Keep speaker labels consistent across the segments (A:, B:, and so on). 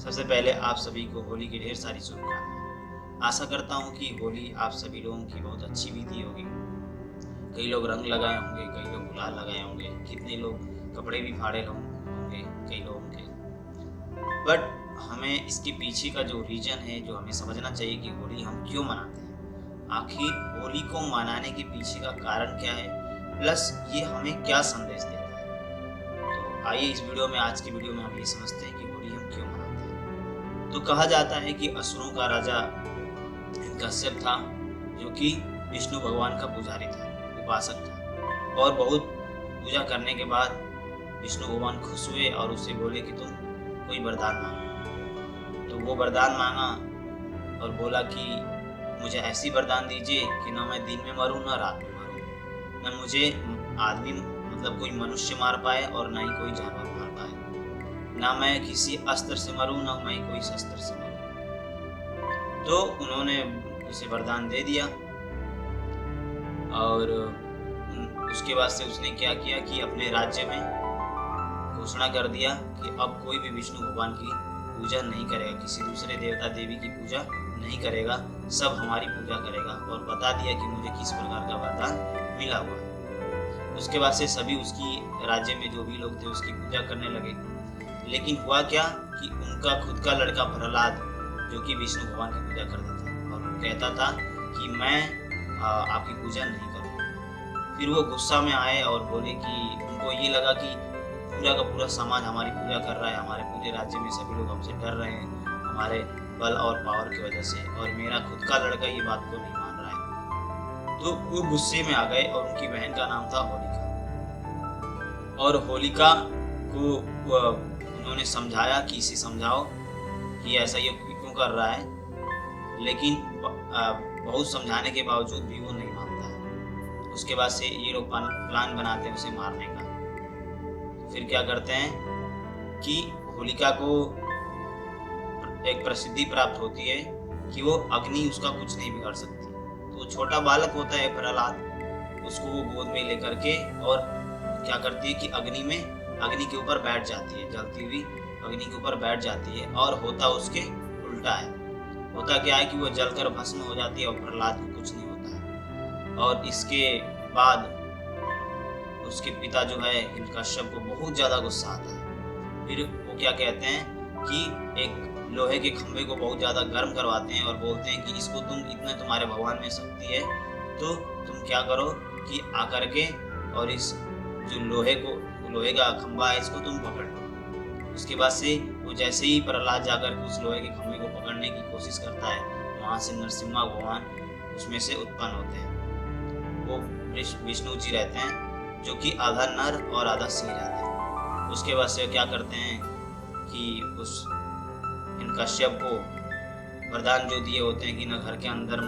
A: सबसे पहले आप सभी को होली की ढेर सारी शुभकामनाएं। आशा करता हूँ कि होली आप सभी लोगों की बहुत अच्छी बीती होगी। कई लोग रंग लगाए होंगे, कई लोग गुलाल लगाए होंगे, कितने लोग कपड़े भी फाड़े होंगे कई लोगों के। बट हमें इसके पीछे का जो रीजन है, जो हमें समझना चाहिए कि होली हम क्यों मनाते हैं, आखिर होली को मनाने के पीछे का कारण क्या है, प्लस ये हमें क्या संदेश देता है। तो आइए इस वीडियो में, आज की वीडियो में हम ये समझते हैं कि होली हम क्यों मनाते हैं। तो कहा जाता है कि असुरों का राजा कश्यप था, जो कि विष्णु भगवान का पुजारी था, उपासक था, और बहुत पूजा करने के बाद विष्णु भगवान खुश हुए और उससे बोले कि तुम कोई वरदान मांगो। तो वो वरदान मांगा और बोला कि मुझे ऐसी वरदान दीजिए कि ना मैं दिन में मरूं ना रात में मरूं, ना मुझे आदमी मतलब कोई मनुष्य मार पाए और ना ही कोई जानवर मार पाए, ना मैं किसी अस्त्र से मरूं ना मैं कोई शस्त्र से मरूं। तो उन्होंने उसे वरदान दे दिया और उसके बाद से उसने क्या किया कि अपने राज्य में घोषणा कर दिया कि अब कोई भी विष्णु भगवान की पूजा नहीं करेगा, किसी दूसरे देवता देवी की पूजा नहीं करेगा, सब हमारी पूजा करेगा, और बता दिया कि मुझे किस प्रकार का वरदान मिला हुआ है। उसके बाद से सभी उसकी राज्य में जो भी लोग थे उसकी पूजा करने लगे। लेकिन हुआ क्या कि उनका खुद का लड़का प्रहलाद, जो कि विष्णु भगवान की पूजा करता था और वो कहता था कि मैं आपकी पूजा नहीं करूँगा। फिर वो गुस्सा में आए और बोले कि उनको ये लगा कि पूरा का पूरा समाज हमारी पूजा कर रहा है, हमारे पूरे राज्य में सभी लोग हमसे डर रहे हैं हमारे बल और पावर की वजह से, और मेरा खुद का लड़का ये बात को नहीं मान रहा है। तो वो गुस्से में आ गए और उनकी बहन का नाम था होलिका, और होलिका को उन्होंने समझाया कि इसे समझाओ कि ऐसा ये क्यों कर रहा है, लेकिन बहुत समझाने के बावजूद भी वो नहीं मानता है। उसके बाद से ये लोग प्लान बनाते हैं उसे मारने का। तो फिर क्या करते हैं कि होलिका को एक प्रसिद्धि प्राप्त होती है कि वो अग्नि उसका कुछ नहीं बिगाड़ सकती। तो छोटा बालक होता है प्रहलाद, उसको वो गोद में लेकर के और क्या करती है कि अग्नि के ऊपर बैठ जाती है, जलती हुई अग्नि के ऊपर बैठ जाती है, और होता उसके उल्टा है। होता क्या है कि वो जलकर भस्म हो जाती है और प्रहलाद को कुछ नहीं होता है। और इसके बाद उसके पिता जो है हिरण्यकश्यप को बहुत ज्यादा गुस्सा आता है। फिर वो क्या कहते हैं कि एक लोहे के खंभे को बहुत ज्यादा गर्म करवाते हैं और बोलते हैं कि इसको इतने तुम्हारे भगवान में शक्ति है तो तुम क्या करो कि आकर के और इस जो लोहे का खंभा है इसको तुम पकड़ लो। उसके बाद से वो जैसे ही प्रहलाद जाकर के उस लोहे के खंभे को पकड़ने की कोशिश करता है, वहां से नरसिम्हा भगवान उसमें से उत्पन्न होते हैं। वो विष्णु जी रहते हैं, जो कि आधा नर और आधा सिंह रहते हैं। उसके बाद से क्या करते हैं कि उस हिरण्यकश्यप को वरदान जो दिए होते हैं कि न घर के अंदर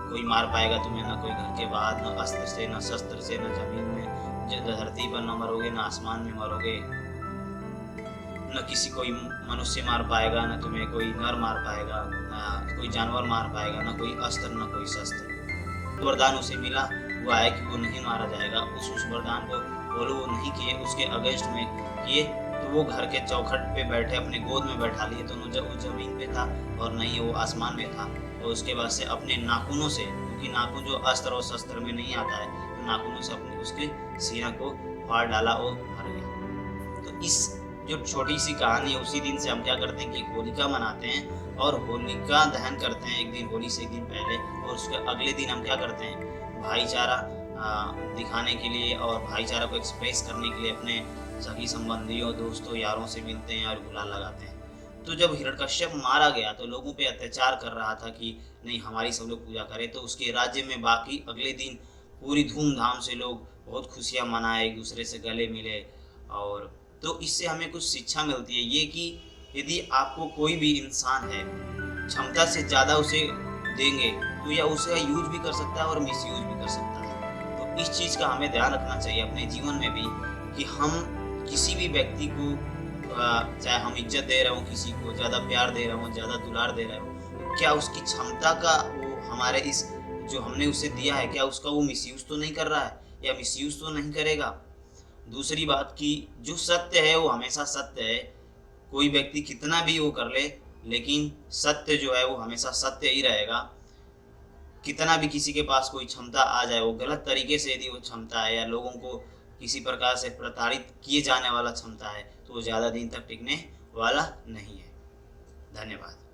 A: कोई मार पाएगा तुम्हें, न कोई घर के बाहर, न अस्त्र से न शस्त्र से, न जमीन में धरती पर न मरोगे, न आसमान में मरोगे, न किसी कोई मनुष्य मार पाएगा, न तुम्हें कोई नर मार पाएगा, न कोई जानवर मार पाएगा, न कोई अस्त्र न कोई शस्त्र। वरदान उसे मिला हुआ है कि वो नहीं मारा जाएगा। उस वरदान को फॉलो वो नहीं किए, उसके अगेंस्ट में किए, तो वो घर के चौखट पे बैठे अपने गोद में बैठा लिए, तो वो जमीन पे था और नहीं वो आसमान में था। और उसके बाद से अपने नाखूनों से, क्योंकि नाखून जो अस्त्र और शस्त्र में नहीं आता है, तो नाखूनों से अपने उसके सीना को फाड़ डाला और मर गया। तो इस जो छोटी सी कहानी है, उसी दिन से हम क्या करते हैं कि होलिका मनाते हैं और होलिका दहन करते हैं एक दिन, होली से एक दिन पहले, और उसके अगले दिन हम क्या करते हैं, भाईचारा दिखाने के लिए और भाईचारा को एक्सप्रेस करने के लिए अपने सभी संबंधियों, दोस्तों, यारों से मिलते हैं और गुलाल लगाते हैं। तो जब हिरण्यकश्यप मारा गया तो लोगों पे अत्याचार कर रहा था कि नहीं हमारी सब लोग पूजा करें, तो उसके राज्य में बाकी अगले दिन पूरी धूमधाम से लोग बहुत खुशियां मनाए, एक दूसरे से गले मिले। और तो इससे हमें कुछ शिक्षा मिलती है ये कि यदि आपको कोई भी इंसान है, क्षमता से ज़्यादा उसे देंगे तो या उसे यूज भी कर सकता है और मिस यूज भी कर सकता है। तो इस चीज़ का हमें ध्यान रखना चाहिए अपने जीवन में भी कि हम किसी भी व्यक्ति को, चाहे हम इज्जत दे रहे हो, किसी को ज़्यादा प्यार दे रहे हो, ज़्यादा दुलार दे रहे हो, क्या उसकी क्षमता का वो हमारे इस जो हमने उसे दिया है, क्या उसका वो मिसयूज तो नहीं कर रहा है या मिसयूज तो नहीं करेगा। दूसरी बात कि जो सत्य है वो हमेशा सत्य है, कोई व्यक्ति कितना भी वो कर ले, लेकिन सत्य जो है वो हमेशा सत्य ही रहेगा। कितना भी किसी के पास कोई क्षमता आ जाए, वो गलत तरीके से यदि वो क्षमता है या लोगों को किसी प्रकार से प्रताड़ित किए जाने वाला क्षमता है, तो वो ज़्यादा दिन तक टिकने वाला नहीं है। धन्यवाद।